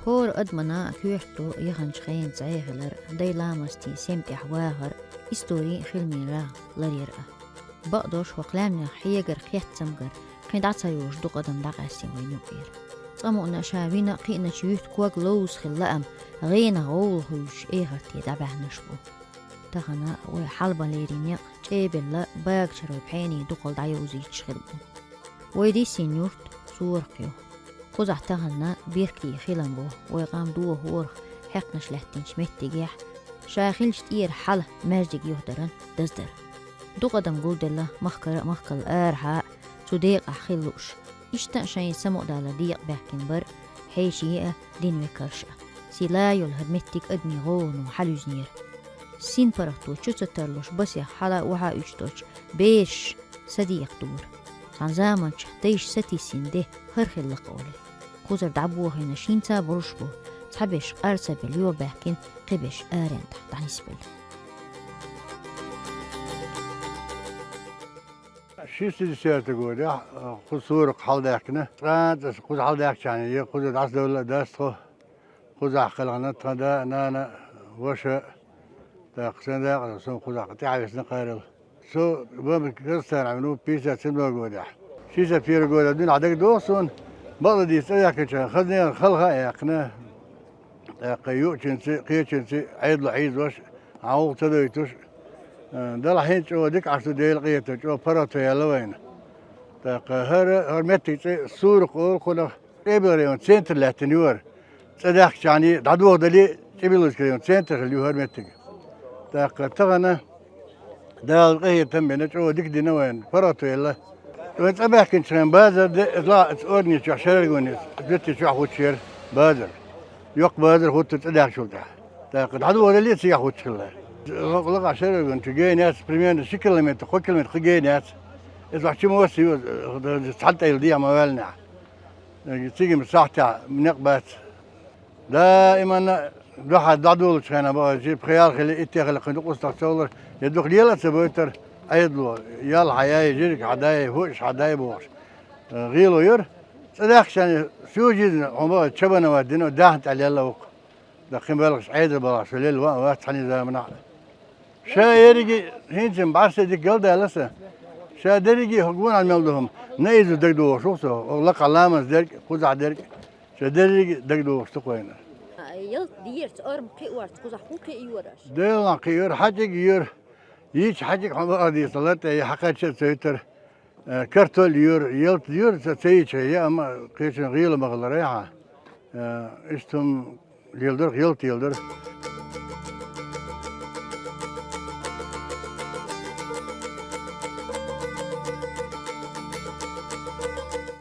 هور أدمنا كيحتو يخنش خين زعيغلر داي لامستي سيمتي حواغر إستوري خلمي را لريرأ بقدوش وقلامنا حيقر خيات سمقر قيد عصيوش دو قدم داقاسي وينوكير صمونا شابينا قينا شيوت كواق لوز خلقم غينا غول هوش إيغرتي دابه نشبو تخنا وحالبا ليرينيق جيبلا باق شروي بحيني دوقل دايوزي تشخلبو ويدي سينيورت سورقيو قزح تغنى بيركي خيلنبو ويقام دوه هورخ حقنا شلحتين شمتي جيح شاخيل شتير حل ماجدك يهدرن دزدر دو قدم قول دلا مخكل آرها صديق أخيلوش إشتاق شاين سمو دالا ديق بحكين بر حيشيئة دين وكرشة سيلايو الهدمتك أدمي غون وحلوزنير سين برختو تشتترلوش بس يا حلا وها اجتوش بيش صديق دور سان زامن تيش ستي سين ده هرخي اللقولي قوزر دعبوه هنا شينتا برشبو تحبش أرسل بليو بحكين قبش آرين تحت عنسبل شو سيدي تقول يا قصور قحال داكنا قاد قوز حال داك يعني قوز داس دولة داستو قوز عقلنا تدا نانا وش تاقسن داق سو قوز قطع بس نقارل سو بام كرستان عملوا بيسا سنو قودا شيسا فير قودا دون عدك دوسون بعض دي سياك خذنا خلها يقنا قيو جنسي قيو جنسي عيد العيد وش عوق تدويتوش ده الحين شو ديك عشرة دقايق قيته شو فرطة يا لوين هر متى سور قول كنا قبل سنتر لاتنيور صدق يعني دعوة دلي قبل كريون سنتر اللي هر متى تغنى ده القيه تم شو ديك دي نوين فرطة يلا وتبع كنشرين بازر لا أورني شو شرر قوني بيتي شو أخوت شير بازر يق بازر هو تتدعك شو ده دعوة دلي سيا أخوت شيله لقى شرر قون تجي ناس بريمين شكل كلمة خو كلمة خجي ناس إذا حكي موسي حتى يلدي موالنا تيجي مساحتها منقبات دائما واحد دعوة شينا بقى جيب خيال خلي إتخلي خندق استغفر يدخل يلا سبوتر أيضا يلا حياة جيرك عداي هوش عداي بوش غيلو ير صدق يعني شو جينا هم شبنا ودينا داهت على يلا وق دخين بالغش عيد البلاش الليل وقت حني زي منع شايرجي هينجم بعرس ديك جلده لسه شادرجي هجون على ملدهم نيزو دقدو شوفوا والله علامة درج قزع درج شادرجي دقدو شتقوينا يلت ديرت أرم قيورت قزح مو قيورش ديلا قيور حاجة قيور يج حاجة حما دي صلت هي حقت شيء سيتر كرتول يور يلت يور سيج يا أما قيش غيل مغلريها اشتم يلدر يلت يلدر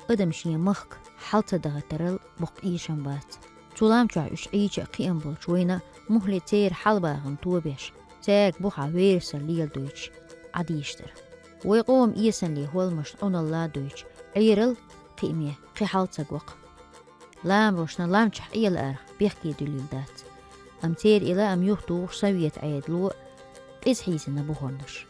قدم شي مخك حالت دغترل بقي شنبات تولام تعيش عيش قيم بولشوينا مهلة تير حلبا توبيش تاك بوخا ويرسل ليل دويتش عديشتر ويقوم إيسن لي هو المشطون الله دويتش عيرل قيمية قي حالت سقوق لام روشنا لام تحقية الأرخ بيحكي دليل دات أم تير إلى أم يخطو سوية عيد لو إز حيسن بوهرنش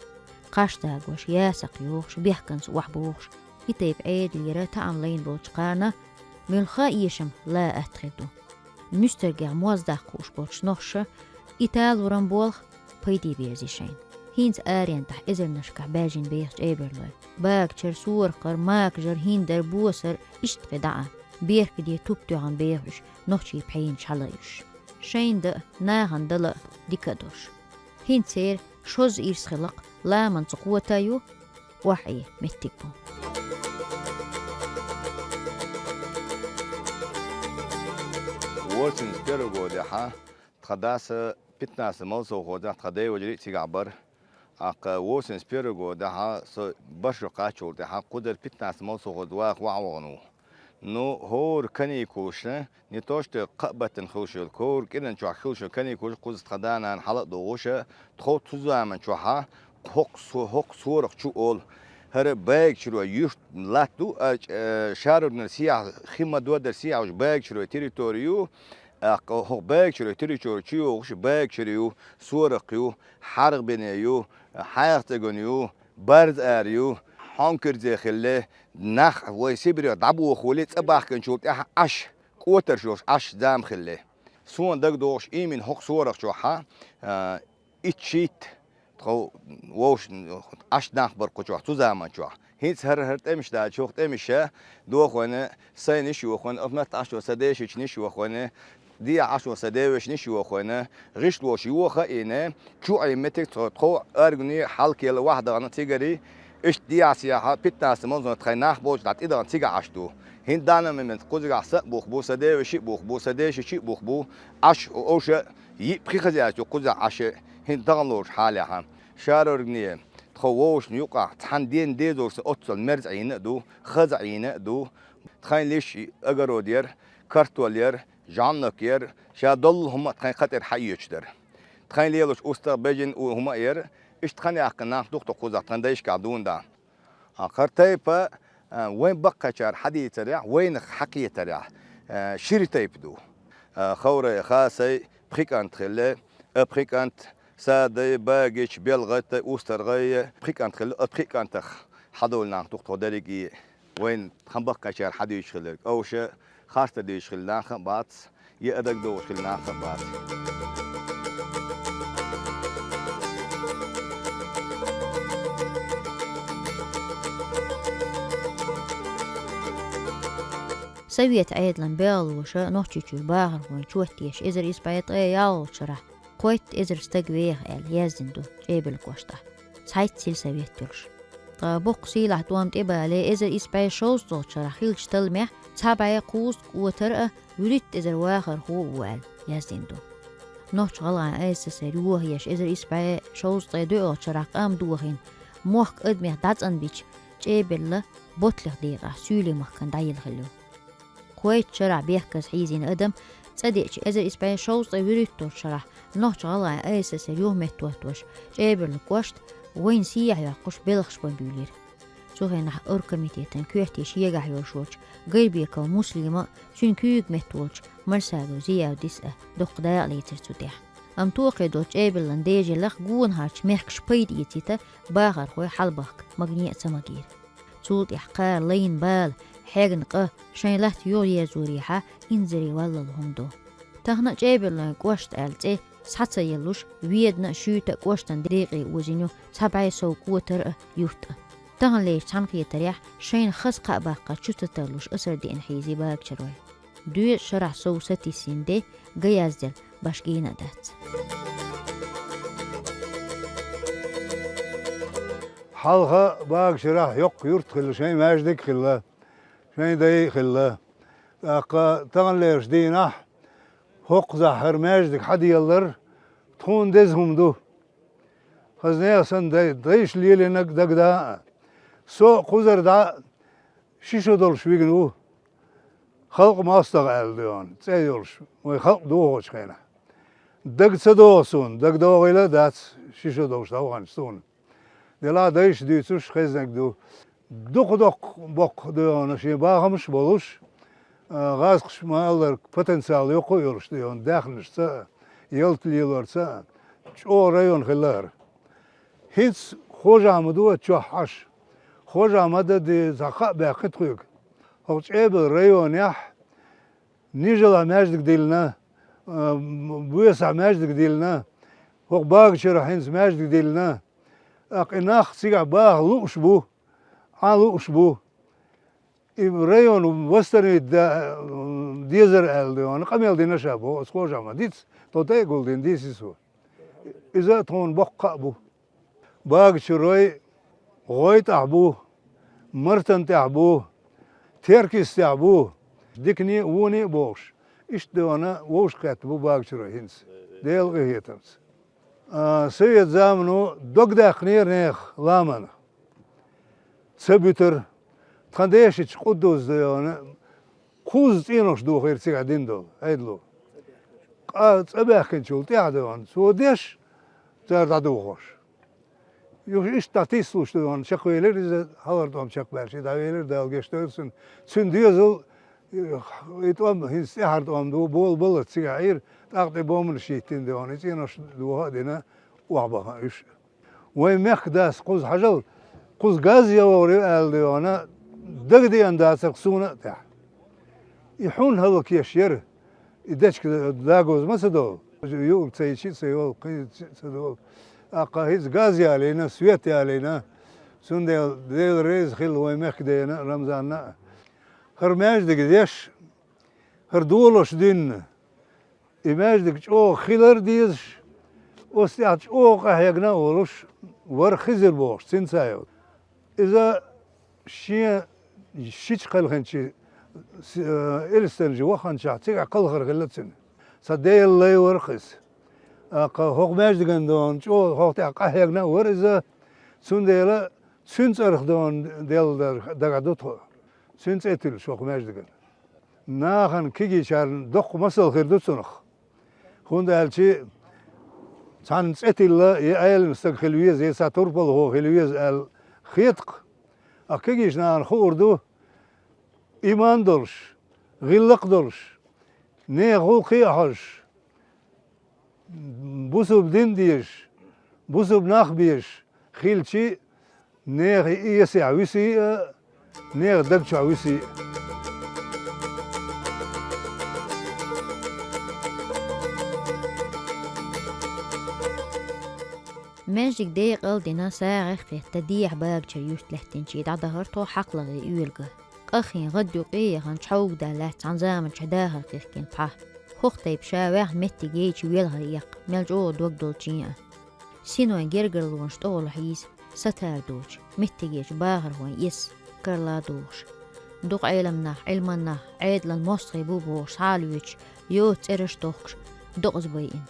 قاش تاقوش ياسق يوخش بيحكنس وحبوخش يتيب عيد ليرا تعملين بوشقانا من خايشم لا أتخدو مسترجع موزدق قوش بوش نخشة إتال ورنبولخ بيدي بيرزيشين هينز آرين تح إزر نشكع باجين بيخ جيبرلوي باك تشرسور قرماك جرهين دربوسر إشت قدعا بيخ دي توبتو عن بيخش نخشي بحين شاليش شين ده ناغن دلا ديكادوش هين تير شوز إيرس خلق لا من تقوة تايو وحي متكبو ووسن سبيرو غوديها تخداس بيتناس موسو غودا تخداي وجري تيغابر اق ووسن سبيرو غوديها بشو قاچول ده قدر بيتناس موسو غودوا واعونو نو هور كني كوشن نيتوشت قبتن خوشل كور كدن چو خوشل كني كوش قوز تخدانا حلق دوغوشه تخو تزامن چوها حق سورق چو اول هر باگ شروع يشت لاتو شهر السياح خيمة دو السياح وش باگ شروع تريتوريو هو باگ شروع تريتوريو وش باگ شروع سورقيو حرق بنيو حياة جنيو برد أريو حنكر داخله نخ ويسيبري دعبو خولت أباح كنشوت أش قوتر شوش عش دام خله سون دق دوش إيمن حق صورة شو ها إتشيت تخو ووش عش نخبر كشوا تزامن شو هيت هر تمش دا شو تمش دو خونه سينش وخون أفمت عشو سديش نش وخونه دي عشو سديش نش وخونه غش وش يوخا إنه شو أي متك تخو أرجني حلقة الواحدة أنا تجري إيش دي عسيا بيتناس منظر تخيناخ بوش دات إذا تيجا عشتو هين دانا من قدر عسى بوخ سديش بوخ سديش بوخ عش أوش يبخي خزيات قدر عش هين دغلوش حالها شارع رجنيه تخووش نيوقع تحندين ديزوس أتصل مرز عين دو خز عين دو تخين ليش أجرو دير كارتولير جانكير شادل هم تخين خطر حيوشتر تخين ليلوش أستا بيجن وهم إير إيش تخين يحكنا دوخت قوزا تنديش كعدون دا آخر تيبا وين بقى شار حدي تريع وين حكي تريع شيري تيب دو خورة خاصي بريكانت خلي بريكانت سادة باجيش بيلغت أوسترغية بريكانت خلي بريكانت حدولنا دوخت داريجي وين خنبقى شار حدي يشخلك أو شيء خاصة دي يشخلنا خبات يأدق دو يشخلنا خبات سويت عيد لنبيل وشا نوحتي الباهر ونشوتيش إزر إسبايت ياو شرح قويت إزر استقويه يازندو جيب الكوشتا سايت سيل سويت تلش طابوق سيلح دوامت إبالي إزر إسباي شوزو شرح خيلش تلمح تابعي قوس وترقى وريت إزر واخر هو وال يازندو نوحش غلعن أيس سيروه يش إزر إسباي شوز طيدو شرح قام دوهين موخ أدمي داتن بيش جيب الله بوتلخ ديغا سولي مخكن دايل خلو كويت شرع بيحكس حيزين أدم تصدقش إذا إسبانيا شوز طيوريتو شرح نوح غلع أيسا سريوه متوتوش جايبر لكوشت وين سيح يعقوش بلخش بنبيولير سوغي نح أركميتيتن كويتي شيغح يوشوش قلبيكا مسلمة شن كيوك متوش مرساقو زياو ديسة دوق دايق ليتر توديح أم توقيدو جايبر لنديجي لخ قون هارش ميحكش بيد يتيتا باغر خوي حلبك مغنية سماقير سود إحقار لين بال حاجن قه شين لحت يوري زوريحة إنزري والله لهم دو تهنا جايبر لين قوشت ألتي سحطة يلوش ويدنا شوتا قوشتن دريقي وزينو سبعي سو قوتر يوتا تهن ليش تنقية تريح شين خسقة باقة شوتا تلوش أسر دي انحيزي باك شروي دوية شرح سو ستي سين دي قيازدل باشقينا دات حلقة باق شرح يق يرت خل شيء ماجدك خلا شيء داي خلا أقا تغليش دينا حق زحر ماجدك حد يلر تكون دزهم دو خزني أصلا دايش ليلة نك دق دا سو قزر دا شيشو دولش بيجنو خلق ما استغل ديون تسيولش ويخلق دوغش خينا دق تدوسون دق دوغيلا دات شيشو دولش دوغان ستون دلا دايش ديتوش خزنك دو دوق بق ديون شي باغمش بولوش غازقش ما الله بوتنسيال يقويولش ديون داخلش تا يلت ليلور تا شو رايون خلار هيت خوج عمدو تشوحش خوج عمد دي زقاء باقت خويك هو تشيب رايون يح نيجلا ماجدك ديلنا بويسع ماجدك ديلنا هو باغ شرحينز ماجدك ديلنا اقناخ سيقع باغ لوش بو لوش بو رايون وسترن ديزر الديون قميل دينا شابو اسخوج عمد ديتس توتاي قول ديسيسو إذا تون بقى بو باغ شروي غوي تعبوه مرتن تعبوه تركيز تعبوه ديكني وني بوش إيش دوانا ووش كاتبو باغ شروي هنس ديل غيتمس سيد زامنو دوك داخنير نيخ لامن سبيتر تخنديش قدوس دوانا خوز تينوش دو غير تيقعدين دول هيدلو تباخن شول تعدون سوديش تعدوغوش يوش تاتيسلوش دون شقويلر إذا هاردوم شقبالشي داويلر دالجشترسن سنديزل يتوم هنس هاردوم دو بول تسيعير تاقدي بومن شيتين دون يتينوش دو هادينا وعبها إيش وين مخداس قوز حجل قوز غاز يوري ال ديونا دغدي انداسك سونا تاع يحون هذا كيش يره إدش كده داغوز ما سدول يقول تيجي سيول قيد سدول أقاهيز غازي علينا سويتي علينا سون ديل ريز خيل هو مخدينا رمضان هرماج دقديش هردولوش دين إماج دقش أو خيلر ديش وستيعش أو قهيقنا ولوش ور خزر بوش سنسايو إذا شيء شيش خلخنشي إلستنجي وخن شعتيك عقل خرخلتسن صدي الله يورخص هوق ماج دقندون شو هوق تاع قهيقنا ور إذا سون ديلا سنس أرخ دون ديل دقادوتو سنس إتل شوق ماج دقن ناخن كيجي شارن دق مسل خير دوتسنخ خون دالشي سانس إتل يأيل مستقخلوية زي ساتوربل هو خلوية الخيطق أكيجيش نان خوردو إيمان دولش غلق دولش نيغو قيحش بوسو بدين ديش بوسو بناخ بيش خيلشي نيغ إيسي عويسي نيغ دقش عويسي ماجيك ديق الدينا ساعة في تديح باقشة يوش لحتنشي دا دهرتو حقلة يولغة قخين غدو قيه هنشحوق دا لحت عن زامن شداها كيخكين بحا خوختي بشاوح متي جيش ويلها يق ملجو دوك دولجيا سينو انجرقر لونش طول حيس ستار دوش متي جيش باهر هون يس كرلا دوش دوق علمنا علمنا عيد للمصري بوبوش حالويش يوت ارش دوخش دوق زباين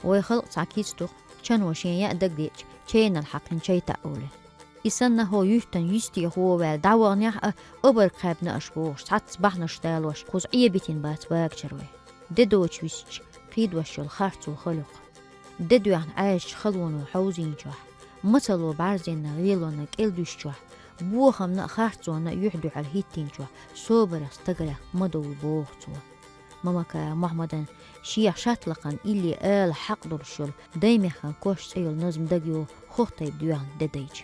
ويخلق ساكيس دوق كان وشين يأدق ديش كين الحق شي تقوله إسنا هو يفتن يستي هو وال دعوانيح أبر قابنا أشبوش ساعت صباحنا شتالوش خوز عيه بيتين بات باكشروي ددوش ويسش قيد وشو الخارت وخلق ددو عن عايش خلون وحوزين جوح مثلو بعرزين غيلونا كيلدوش جوح بوخمنا خارتونا يحدو على الهيتين جوح صوبر استقرا مدو بوختو ماماكا محمدا شيع شاتلقان إلي آل حق درشل دايما خان كوش سيول نظم دقيو خوختا يبدوان دديج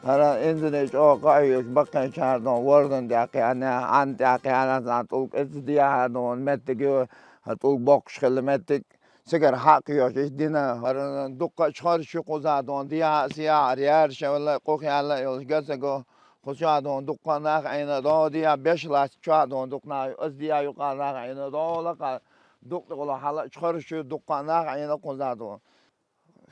هلا إنزنيش أو قايوش بقين شاردون وردن داقي أنا عن داقي أنا زانتولك إتديا هادون متكيو هتولك بوكش خلي متك سكر حقيوش إيش دينا هلا دقة شخار شقو زادون ديا سيا ريار شولا قوخي على يولش قسكو خشادون دقة ناق عينا دو ديا بيشلاش شادون دقنا أزديا يقال ناق عينا دو لقا دقة ولا حلا شخار شو دقة ناق عينا قزادون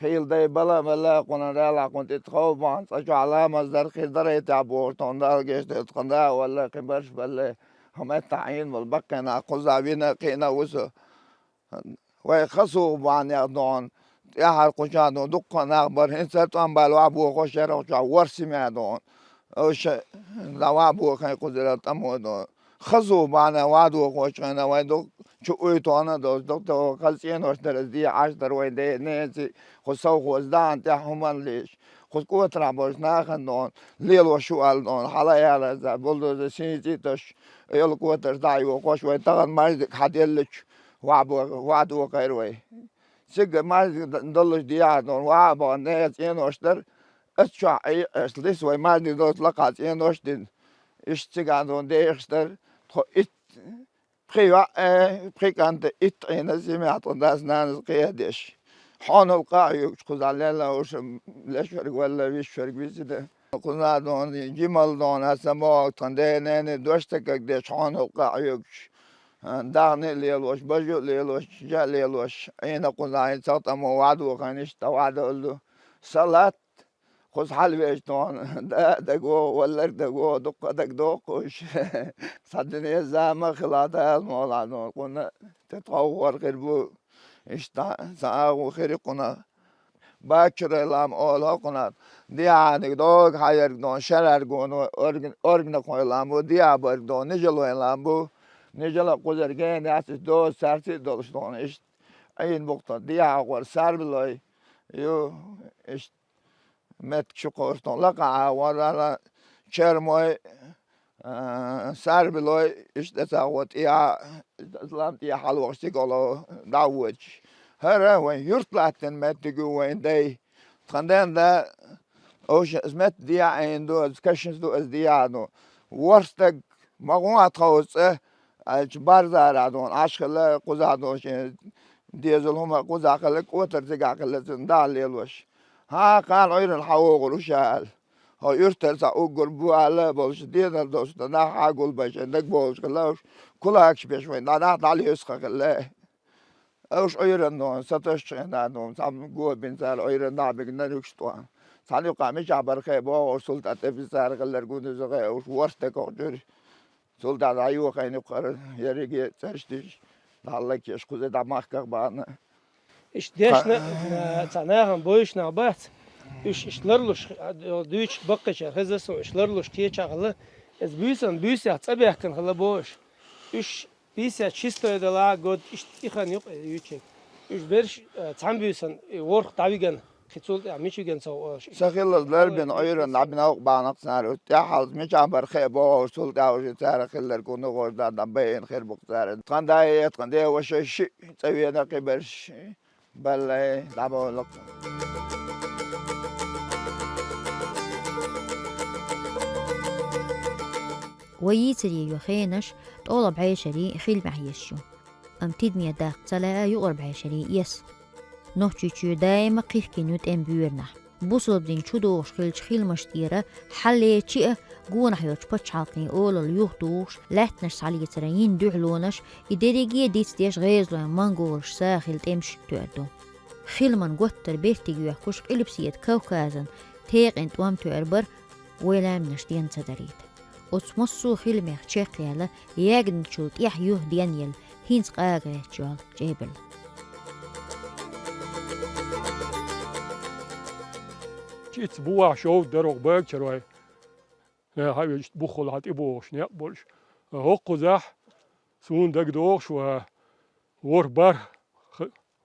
خيل داي بلا قنا ريلا كنت تخوف عن سجوا على مصدر خيل دري تعبور تندال جيش تتقندا ولا كبرش بلا هم التعيين والبقنا قزابينا قينا وسو ويخصوا بان يدون يا هر قشادون دقة ناقبر هنسات أم بالوابو خوشير وشا ورسي ميدون اوش لوابو خي قدرت امودون خصوا بان وادو خوشنا ويدو شو أنا دكتور خلصين واشتري دي عشر ويدي ناسي خصو خزدان تاعهم ليش خصكو ترابوش ناخدون ليل وشو قالون حلا يالا بولدو سينتي تش يلقو ترداي وقوش ويتغن مارد حديلش وعدو غيروي سيج مارد ندلش ديادون وعبو ناسين واشتر اتشع اسليس وي مارد دوت لقاتين واشتن اشتغادون دي اشتر بريكانت إتعين سمعت الناس ناس قيادش حان القاعي خذ علينا وش ليش فرق ولا بيش فرق بيسده قلنا دون جمال دون هسماء تندين دوشتك قديش حان القاعي دعني ليل وش بجو ليل وش جا ليل وش أين قلنا عين ساط أما وعد وخانش توعد له صلاة خذ حلويش دون دقو ولا دقو دق دوقش صدني زعما خلاطها الموضوع دون قلنا تتطور غير بو إشتا ساعة خير قلنا باكر لام أولا قلنا دي عندك دوق حير دون شرر قون أورجن قوي لامو دي عبر دون نجلو لامو نجلا قدر جين ياسس دو سرتي دولش دون إشت أين بقطة دي عقور سر بلاي يو إشت مت شقورتون لقى ولا شرموي سر بلاي اشتساوت يا اسلام يا حلوشتي قالوا دعوج هرا وين يرطلعتن مت جو وين داي خندان دا اوش اسمت ديا عندو كشنس دو از ديا دو ورستك مغوات خوص اجبار زارادون عشقلا قزادوش ديزلهم قزاقلك وترتقاقل زنداليلوش ها قال عير الحوق وشال ها يرتل ساوغر بو على بولش ديدل دوست دا حاقول باش عندك بولش كلاش كلاكش بيش وين دا علي يسخ كلا اوش عير نو ستش عندهم سام جو بن سال عير نابك نركشتوا سالي قامش عبر خيبو وصلت اتفسار كلر كون زغه اوش ورستك اوجر سلطان ايو خاين قر يريجي تشتش الله كيش كوزه دماغ بana Ich deschne zanahan boyshna bat. Ich lerlush Deutsch bakkacher hezes ich lerlush tie chagla. Es büsen tsabehken hala bosh. Ich bisa chisto de la god ich han yok yuchek. Ich bersh tsam büsen work davigen khitsul Michigan so. سخيل البربن ايرن لعبنا بانق سنارو تحال مش عبر خيبو وصلت او تاريخ اللي كنا غوردا دبين خير بقتار كان دايت كان دي وش شيء تسوي انا كبرش بل لعبوا لك ويتري يخينش طولب عيشري خيل معيشو أم تدمي داق تلا يقرب عيشري يس نوحشو دايما قيف كنوت ام بيورنا بوصل بدين شدوش خيل مشتيرة حلي تشيء قونا حيوش بتشعقني أول اليوهدوش لاتنش سالي ترين دوحلونش يدريجي ديت ديش غيزلو منغولش ساخل تمش تودو خيل من قوتر بيرتي يحكوش إلبسيت كوكازن تيق انت وام توربر ويلام نشتين تدريد وتمسو خيل ميخ تشيقيالا ياغن تشوت يحيوه ديانيل هينس قاقري جوال جيبل Iets boa show der ook buik cheroy. Ja, hij is buchel had iboos, ja, bols. Hoog gezag, zo'n dag door, zo worbar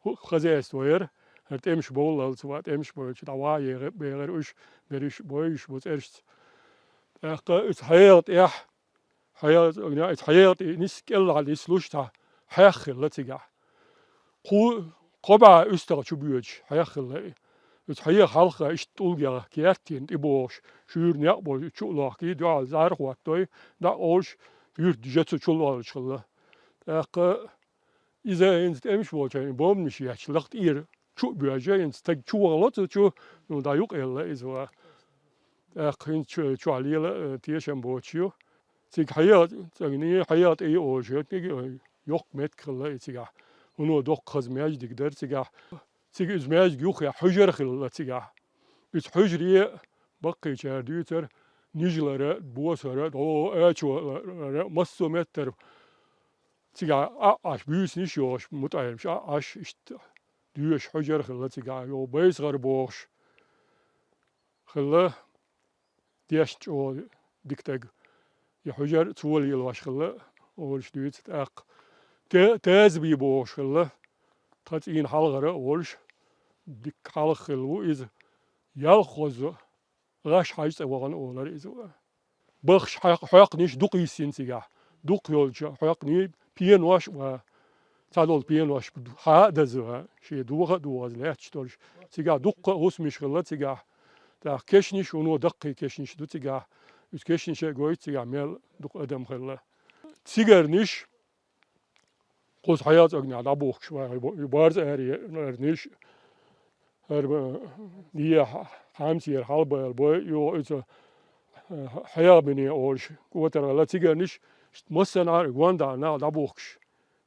gezegd weer. Het ems bol als wat ems bol, dat waaien beter is, is boys wat eerst. Het heet ja, het heet niet skill al is lusta, hechel let ik ja. Koba is dat gebeurd, hechel. Het هي حلقة اشتولجا كيرتين إبوش شور نقبل شغله كي دعاء زارق وقتوي دا أوش يرد جت شغله شغله إذا أنت أمش بوجين بوم نشي شلقت إير شو بيجي أنت تج شغله شو دا يق إلا إذا أنت شو عليه تيشم بوشيو تيج حياة تغني حياة أي أوش تيجي يق مت كله إذا ونو دق خزماج دقدر تيجي تيجي إزماج جوخ يا حجر خللا تيجي إز حجرية بقي شارديتر نيجلرة بوسرة أو أشوا مصو متر تيجي أش بيس نيشوش متعلمش أش إشت ديش حجر خللا تيجي يو بيس غربوش خللا ديش جو دكتج يا حجر تولي الواش خللا أولش ديت أق تاز بيبوش خللا تات إن حلقة أولش ديك حلقة لو إذا يالخوز غاش حاجة وغن أولر إذا بخش حق نيش دوق يسين سيجا دوق يولج حق ني بين واش و تادول بين واش هذا زوا شيء دوغ لا تشتولش سيجا دوق هوس مش خلت سيجا تا كشنيش ونو دقي كشنيش دو سيجا إس كشنيش جويت سيجا ميل دوق أدم خلا سيجار نيش قوس حياة أغنى على بوخ شوي بارز نيش نية حامسير حلبة البوي يو إذا حياة بني أولش قوتر لا تيجي نيش مسنا واندا نا على بوخش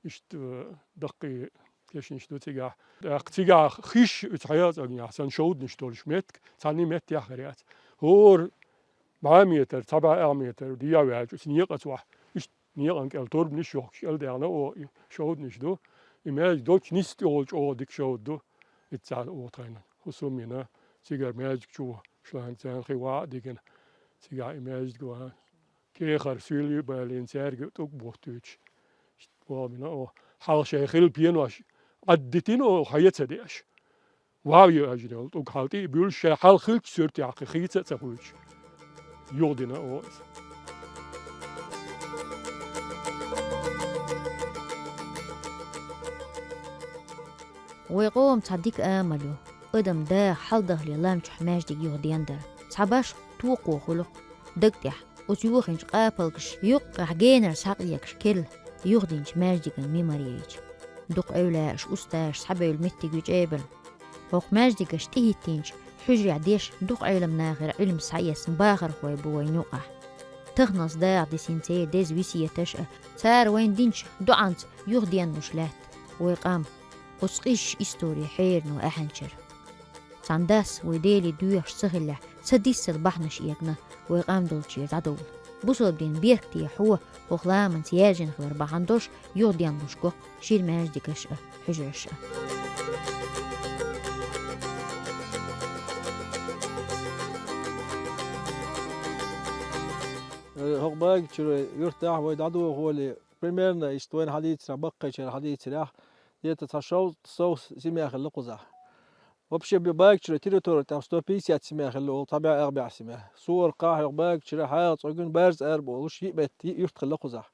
إشت دقي كيش نيش دو تيجي تيجي خيش حياة أغنى عشان شود نيش تولش مت ثاني مت يا خريات هور معاميتر 7 متر ديا واحد سنيقة واحد نيرانك التورب نيش يوكش الدانا أو شود نيش دو إماج دوش نيست أولش أو ديك شود دو إتزال أو ترينا خصومينا سيجار ماج شو شلون زين خوا ديكن سيجار إماج جوا كي خرسيلي بالين سيرج توك بوتوش وامينا أو حال شيء خيل بينواش عدتين أو حياة سديش واوي أجرال توك حالتي بيقول شيء حال خيل سرتي عقل خيت سبوش يودينا أو ويقوم تصديق آملو قدم دا حلده للام تحماج دي يغدين دا تعباش توقو خلق دقتح وتيوخنج قابلكش يق جينر ساقيكش كل يخدنج ماجدكن ميماريج دق أولاش أستاش صحبي المتي جابل وق ماجدكش تهيتينج حجري عديش دق علم ناغر علم سعيس مباغر خوي بوي نوقع تغنص داع دي سنتي ديز ويسية تشأ سار وين دينش دعنت يغديان مشلات ويقام وسقيش إستوري حير نو أحنشر سانداس ويديلي دويش سغلة سديس البحنش إيقنا ويقام دولتشير تعدول بوصل دين بيركتي حوة وخلام انتياجن خبر بحندوش يغديان مشكو شير ماجدكش حجرش هقباك شو يرتاح ويدعو هو اللي примерно يستوين حديث بقى شر حديث راح يتشاو صوص سميا خلقو زح وبشي بباك شو تيرتور تاع 150 سميا خلقو طبيعي 4 سميا صور قاح يقباك شو حياة عقون بارز اربو وش يبت يرت خلقو زح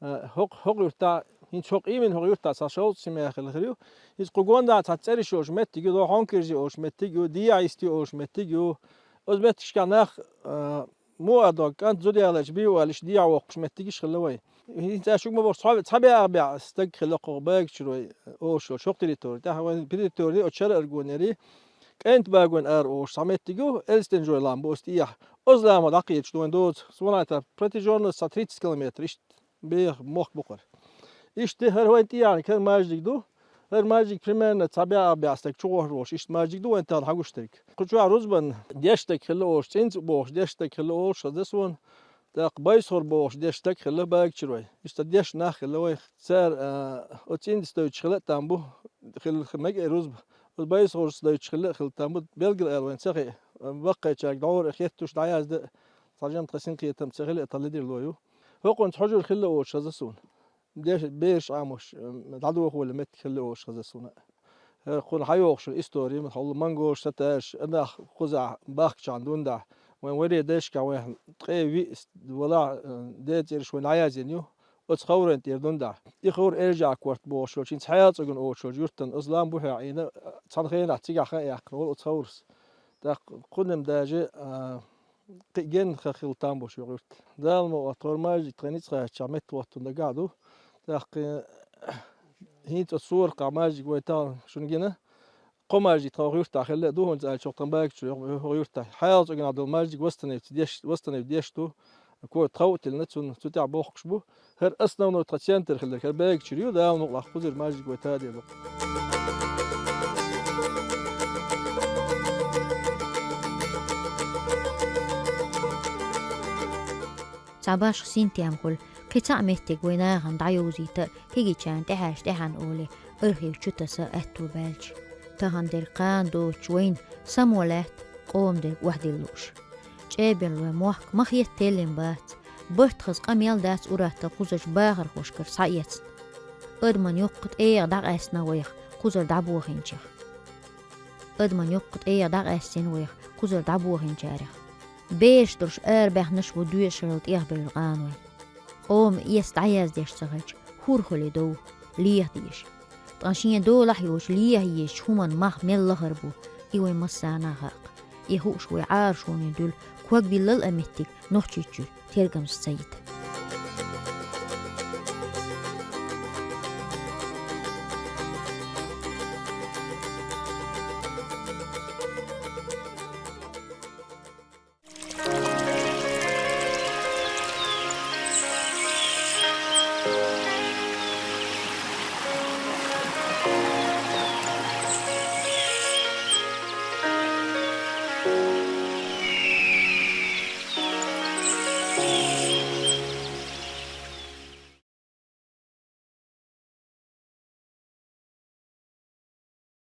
هق يرتاح هنش إيمن هق يرتاح تشاو سميا خلقو يسقون دا تاتسري شوش متي جو هانكرجي اوش متي جو دي ايستي اوش متي جو ازبتش كانخ مو أدوك كانت زودي على جبيو على شديع وقش ما تيجيش خلوي انت شو ما بصحاب صحابي اربع استك خلقوا باك شروي او شو تريتور تا هو بريتوري او شر ارغونري كنت باغون ار او سمت تيجو الستنجو لامبوستيح ازلام دقيق شلون دوت سوناتا بريتيجون 30 كيلومتر ايش بيخ موخ بقر ايش هر هو انت يعني كان ماجيك دو هر ماجيك بريمير تابع بيستك شو روش ايش ماجيك دو انت حقوشتك كنت روزبن ديشتك خلوش تنت بوش ديشتك خلوش دسون تاق بايسور بوش ديشتك خلو باك شروي ايش ديش ناخ خلوي سار اوتين ستويتش خلت تامبو خمك روزب بايسور ستويتش خلت تامبو بلغ الوين سخي بقى تشاك دور خيتوش داياز صاجم تقسين قيتم تسخيل اطلدي لويو هو كنت حجر خلوش دسون ديش بيش عاموش دعدو هو اللي مت خلوش دسون خون حيوخش الإستوري من حول مانجوش ستاش أنا خزع باخش عندون ده وين وري ديش كوين تقي ولا ديت يرش وين عايزينيو وتخور انت يردون ده يخور إرجع كورت بوش لو تشين حياة تقول أوش يرتن إسلام بوها عينا تصنخين تيجي خير يقول وتخورس ده قدم داجي جن خخيل تامبوش يقولت ده الموضوع ماجي تغنيت خير شامت وقتون ده قاعدو ده هيت الصور قاماجي قويتان شون جينا قماجي تغير تاخل دوهن زال شو تنباك شو غير تا حياة جنا عبد الماجي وستني بديش تو كو تخوت النتون تتع بوخش بو هر أصلا ونو ترتين ترخل هر باك شريو ده ونقلا خزر ماجي قويتا دي لو تعباش سينتي أمقول قطع مهتك ويناغن دعيوزيتا هيجي كان تحاش تحان أولي أرخي وشتسا أتو بالج تهان دير قان دوش وين سمولات قوم دير وحدي اللوش جابن لو موحك مخيت تيلين بات برتخز قميل دات أوراتا قوزش باغر خوشكر سايت أدمن يقت إيه داغ أسنا ويخ قوزر دعبوغين شيخ أدمن يقت إيه داغ أسين ويخ قوزر دعبوغين شارخ بيش درش أربح نشو دوش رلت إيه بالغانوين قوم يستعيز ديش سغج هور خلي دو ليه ديش طانشين دو لحيوش ليه يش همان مخ ميل لغربو إيوي مسانا غاق يهوش ويعارشون يدول كواك بيلل أمتك نوحشيشو تيرقم السيد